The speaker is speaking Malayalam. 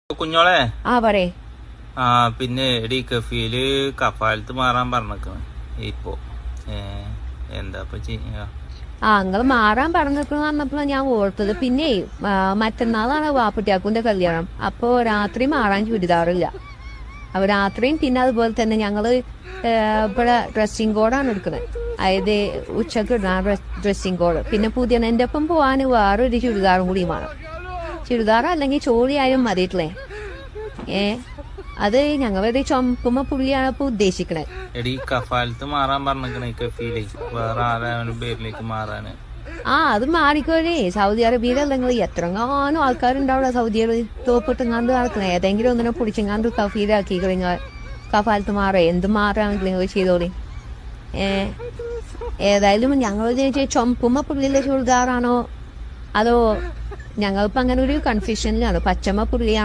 കുഞ്ഞോളെ പറയേ പിന്നെ എടി കഫീല് കഫാലത്ത് മാറാൻ പറഞ്ഞേക്കണ് ഇപ്പൊ എന്താ നിങ്ങള് മാറാൻ പറഞ്ഞെന്ന് പറഞ്ഞപ്പോഴാണ് ഞാൻ ഓർത്തത്. പിന്നെ മറ്റന്നാളാണ് വാപ്പുട്ടിയാക്കുന്റെ കല്യാണം. അപ്പൊ രാത്രി മാറാൻ ചുരിദാറില്ല. അപ്പൊ രാത്രിയും പിന്നെ അതുപോലെ തന്നെ ഞങ്ങള് ഇവിടെ ഡ്രസ്സിംഗ് കോഡാണ് എടുക്കുന്നത്. അതായത് ഉച്ചക്ക് ഇടുന്ന ഡ്രസ്സിംഗ് കോഡ്. പിന്നെ പുതിയ എന്റെ ഒപ്പം പോവാന് വേറൊരു ചുരിദാറും കൂടി വേണം. ചുരിദാർ അല്ലെങ്കിൽ ചോളിയായാലും മതിയിട്ടില്ലേ. അത് ഞങ്ങളുടെ ചുമപ്പുമ്പോ പുള്ളിയാണ് ഇപ്പൊ ഉദ്ദേശിക്കണേ. എടി കഫാലത്ത് മാറാൻ പറഞ്ഞേ കഫീല് വേറെ ആരാനും പേരിലേക്ക് മാറാന്. അത് മാറിക്കോലേ. സൗദി അറേബ്യയിലല്ലെങ്കിൽ എത്രങ്ങാനും ആൾക്കാരുണ്ടാവില്ല. സൗദിയിൽ തോപ്പിട്ടെങ്ങാണ്ട് നടക്കണേ. ഏതെങ്കിലും ഒന്നിനെ പിടിച്ചെങ്ങാണ്ട് കഫീലാക്കി കഴിഞ്ഞാൽ കഫാലത്ത് മാറേ എന്ത് മാറാണെങ്കിലും ചെയ്തോളി. ഏതായാലും ഞങ്ങൾ ചുമപ്പുമ്പോ പുള്ളിയിലെ ചുരിദാറാണോ അതോ ഞങ്ങളിപ്പോ അങ്ങനെ ഒരു കൺഫ്യൂഷനിലാണ്. പച്ചമ്മ പുള്ളിയാണ്